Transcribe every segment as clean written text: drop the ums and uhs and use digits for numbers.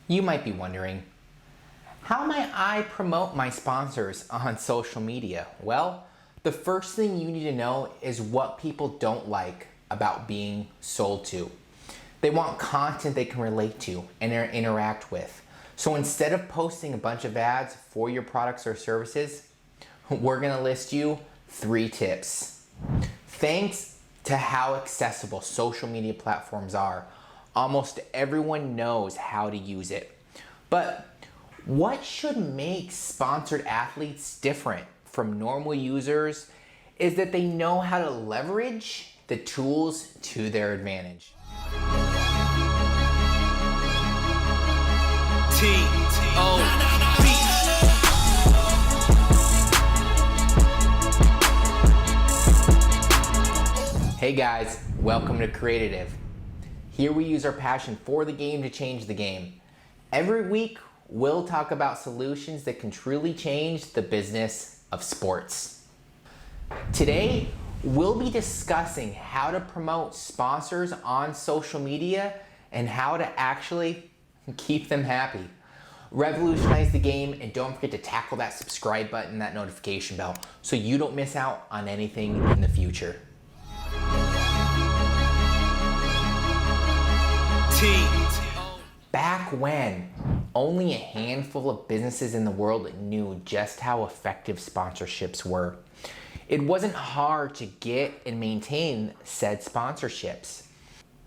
You might be wondering, how might I promote my sponsors on social media? Well, the first thing you need to know is what people don't like about being sold to. They want content they can relate to and interact with. So instead of posting a bunch of ads for your products or services, we're gonna list you 3 tips. Thanks to how accessible social media platforms are, almost everyone knows how to use it. But what should make sponsored athletes different from normal users is that they know how to leverage the tools to their advantage. Hey guys, welcome to Creative. Here we use our passion for the game to change the game. Every week, we'll talk about solutions that can truly change the business of sports. Today, we'll be discussing how to promote sponsors on social media and how to actually keep them happy. Revolutionize the game, and don't forget to tackle that subscribe button, that notification bell, so you don't miss out on anything in the future. Back when only a handful of businesses in the world knew just how effective sponsorships were, it wasn't hard to get and maintain said sponsorships.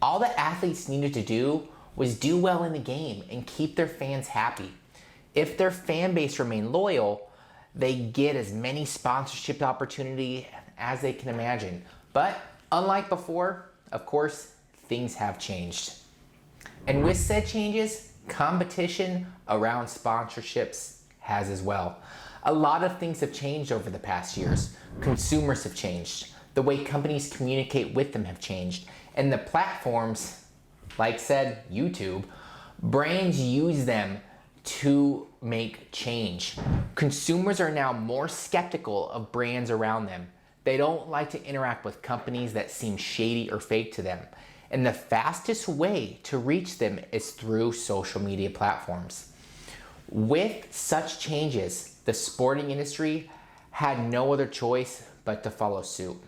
All the athletes needed to do was do well in the game and keep their fans happy. If their fan base remained loyal, they get as many sponsorship opportunities as they can imagine. But unlike before, of course, things have changed. And with said changes, competition around sponsorships has as well. A lot of things have changed over the past years. Consumers have changed. The way companies communicate with them have changed. And the platforms, like said YouTube, brands use them to make change. Consumers are now more skeptical of brands around them. They don't like to interact with companies that seem shady or fake to them. And the fastest way to reach them is through social media platforms. With such changes, the sporting industry had no other choice but to follow suit.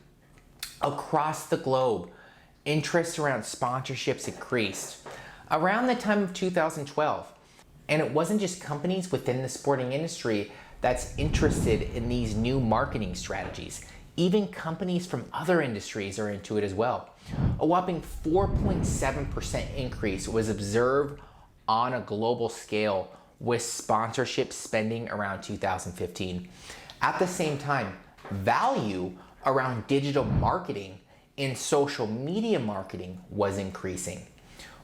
Across the globe, interest around sponsorships increased around the time of 2012. And it wasn't just companies within the sporting industry that's interested in these new marketing strategies. Even companies from other industries are into it as well. A whopping 4.7% increase was observed on a global scale with sponsorship spending around 2015. At the same time, value around digital marketing and social media marketing was increasing.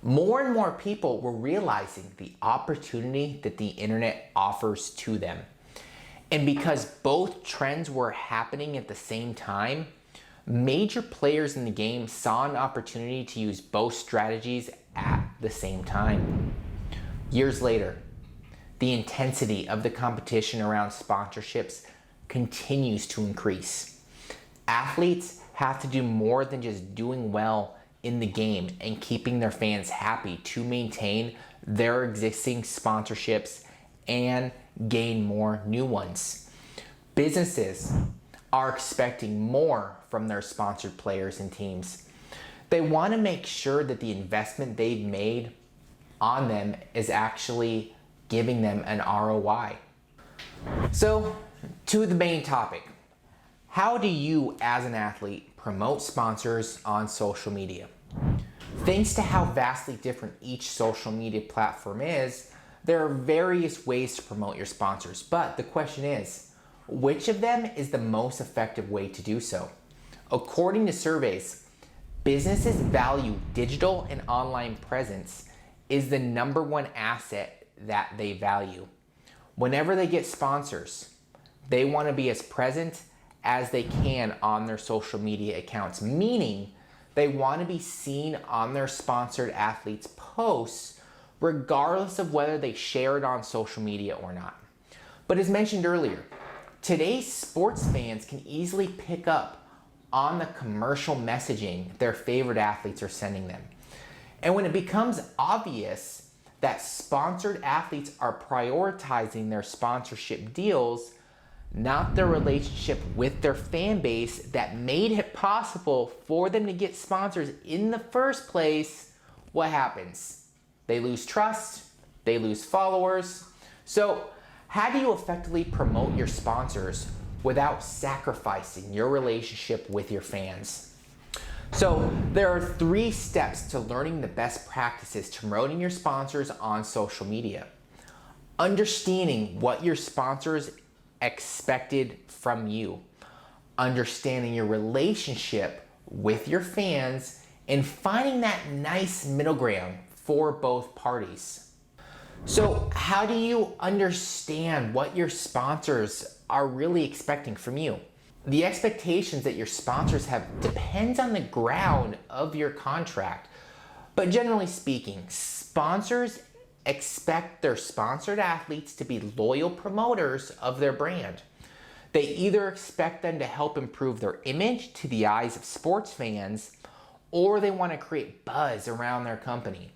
More and more people were realizing the opportunity that the internet offers to them. And because both trends were happening at the same time, major players in the game saw an opportunity to use both strategies at the same time. Years later, the intensity of the competition around sponsorships continues to increase. Athletes have to do more than just doing well in the game and keeping their fans happy to maintain their existing sponsorships and gain more new ones. Businesses are expecting more from their sponsored players and teams. They want to make sure that the investment they've made on them is actually giving them an ROI. So, to the main topic. How do you, as an athlete, promote sponsors on social media? Thanks to how vastly different each social media platform is, there are various ways to promote your sponsors, but the question is, which of them is the most effective way to do so? According to surveys, businesses value digital and online presence is the #1 asset that they value. Whenever they get sponsors, they want to be as present as they can on their social media accounts, meaning they want to be seen on their sponsored athletes' posts regardless of whether they share it on social media or not. But as mentioned earlier, today's sports fans can easily pick up on the commercial messaging their favorite athletes are sending them. And when it becomes obvious that sponsored athletes are prioritizing their sponsorship deals, not their relationship with their fan base that made it possible for them to get sponsors in the first place, what happens? They lose trust, they lose followers. So, how do you effectively promote your sponsors without sacrificing your relationship with your fans? So, there are 3 steps to learning the best practices to promoting your sponsors on social media. Understanding what your sponsors expected from you, understanding your relationship with your fans, and finding that nice middle ground for both parties. So, how do you understand what your sponsors are really expecting from you? The expectations that your sponsors have depends on the ground of your contract. But generally speaking, sponsors expect their sponsored athletes to be loyal promoters of their brand. They either expect them to help improve their image to the eyes of sports fans, or they want to create buzz around their company.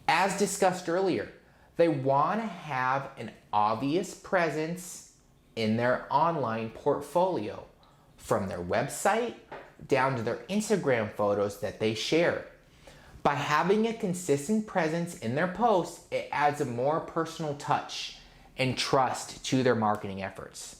As discussed earlier, they want to have an obvious presence in their online portfolio, from their website down to their Instagram photos that they share. By having a consistent presence in their posts, it adds a more personal touch and trust to their marketing efforts.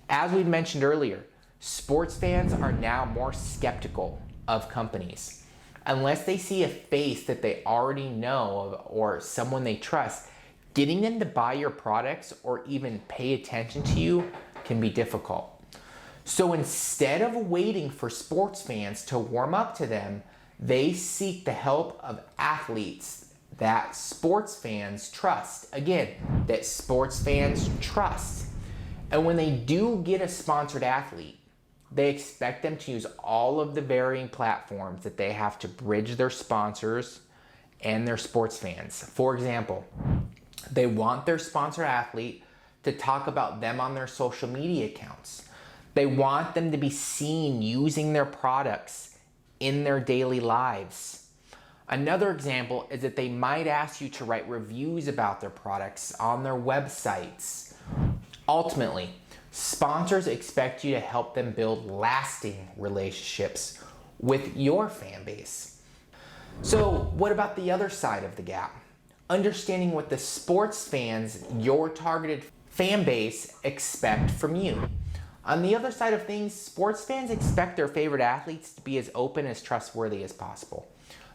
As we mentioned earlier, sports fans are now more skeptical of companies. Unless they see a face that they already know or someone they trust, getting them to buy your products or even pay attention to you can be difficult. So instead of waiting for sports fans to warm up to them, they seek the help of athletes that sports fans trust. Again, that sports fans trust. And when they do get a sponsored athlete, they expect them to use all of the varying platforms that they have to bridge their sponsors and their sports fans. For example, they want their sponsored athlete to talk about them on their social media accounts. They want them to be seen using their products in their daily lives. Another example is that they might ask you to write reviews about their products on their websites. Ultimately, sponsors expect you to help them build lasting relationships with your fan base. So, what about the other side of the gap? Understanding what the sports fans, your targeted fan base, expect from you. On the other side of things, sports fans expect their favorite athletes to be as open as trustworthy as possible.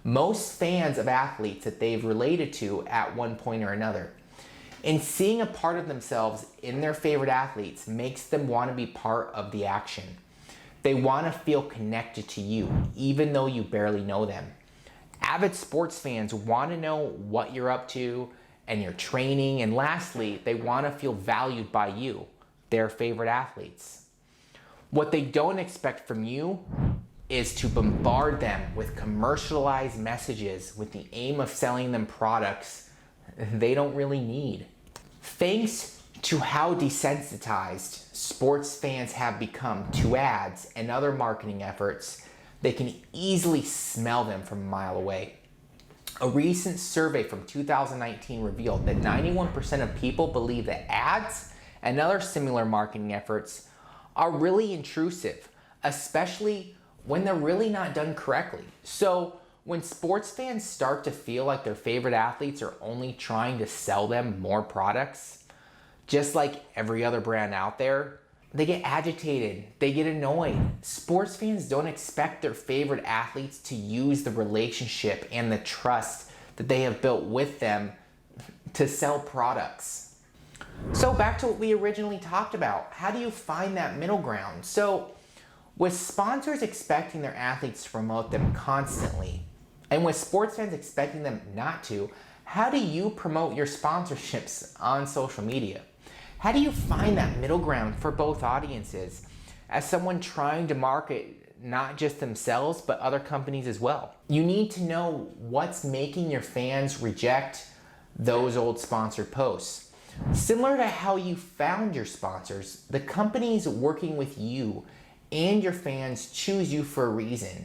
Most fans of athletes that they've related to at one point or another. And seeing a part of themselves in their favorite athletes makes them want to be part of the action. They want to feel connected to you, even though you barely know them. Avid sports fans want to know what you're up to and your training. And lastly, they want to feel valued by you, their favorite athletes. What they don't expect from you is to bombard them with commercialized messages with the aim of selling them products they don't really need. Thanks to how desensitized sports fans have become to ads and other marketing efforts, they can easily smell them from a mile away. A recent survey from 2019 revealed that 91% of people believe that ads and other similar marketing efforts are really intrusive, especially when they're really not done correctly. So when sports fans start to feel like their favorite athletes are only trying to sell them more products, just like every other brand out there, they get agitated, they get annoyed. Sports fans don't expect their favorite athletes to use the relationship and the trust that they have built with them to sell products. So back to what we originally talked about. How do you find that middle ground? So with sponsors expecting their athletes to promote them constantly, and with sports fans expecting them not to, how do you promote your sponsorships on social media? How do you find that middle ground for both audiences as someone trying to market not just themselves but other companies as well? You need to know what's making your fans reject those old sponsored posts. Similar to how you found your sponsors, the companies working with you and your fans choose you for a reason.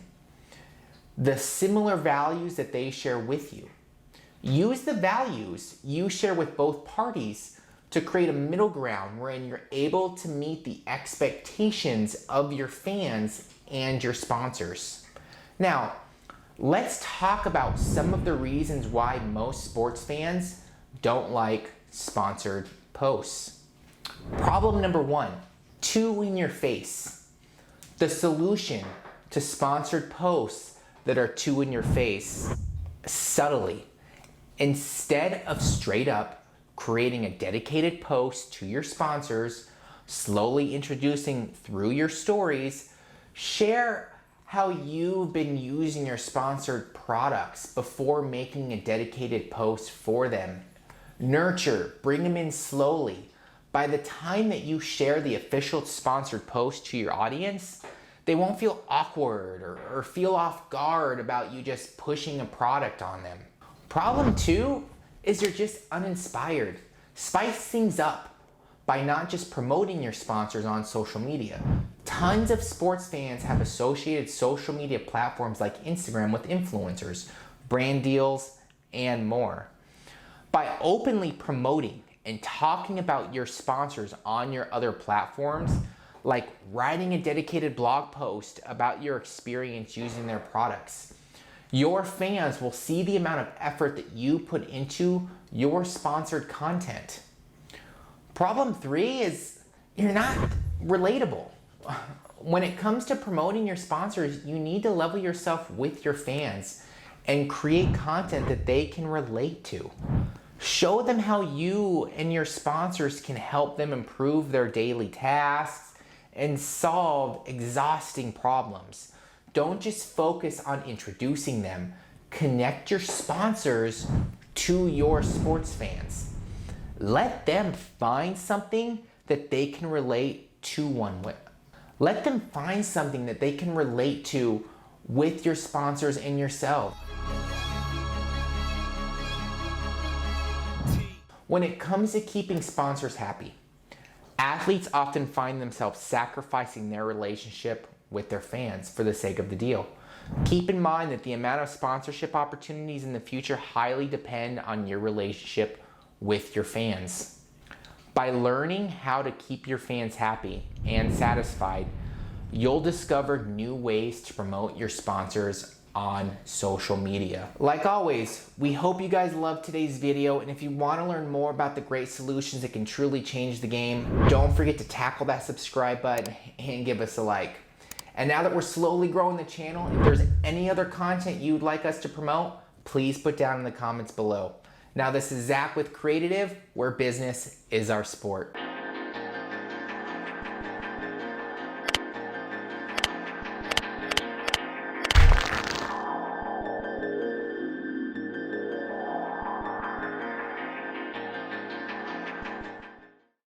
The similar values that they share with you. Use the values you share with both parties to create a middle ground wherein you're able to meet the expectations of your fans and your sponsors. Now, let's talk about some of the reasons why most sports fans don't like sponsored posts. Problem number one, too in your face. The solution to sponsored posts that are too in your face, subtly, instead of straight up creating a dedicated post to your sponsors, slowly introducing through your stories, share how you've been using your sponsored products before making a dedicated post for them. Nurture, bring them in slowly. By the time that you share the official sponsored post to your audience, they won't feel awkward or feel off guard about you just pushing a product on them. Problem two is you're just uninspired. Spice things up by not just promoting your sponsors on social media. Tons of sports fans have associated social media platforms like Instagram with influencers, brand deals, and more. By openly promoting and talking about your sponsors on your other platforms, like writing a dedicated blog post about your experience using their products, your fans will see the amount of effort that you put into your sponsored content. Problem three is you're not relatable. When it comes to promoting your sponsors, you need to level yourself with your fans and create content that they can relate to. Show them how you and your sponsors can help them improve their daily tasks and solve exhausting problems. Don't just focus on introducing them. Connect your sponsors to your sports fans. Let them find something that they can relate to one with. Let them find something that they can relate to with your sponsors and yourself. When it comes to keeping sponsors happy, athletes often find themselves sacrificing their relationship with their fans for the sake of the deal. Keep in mind that the amount of sponsorship opportunities in the future highly depend on your relationship with your fans. By learning how to keep your fans happy and satisfied, you'll discover new ways to promote your sponsors on social media. Like always, we hope you guys loved today's video, and if you want to learn more about the great solutions that can truly change the game, don't forget to tackle that subscribe button and give us a like. And now that we're slowly growing the channel, if there's any other content you'd like us to promote, please put down in the comments below. Now, this is Zach with Creatitive, where business is our sport.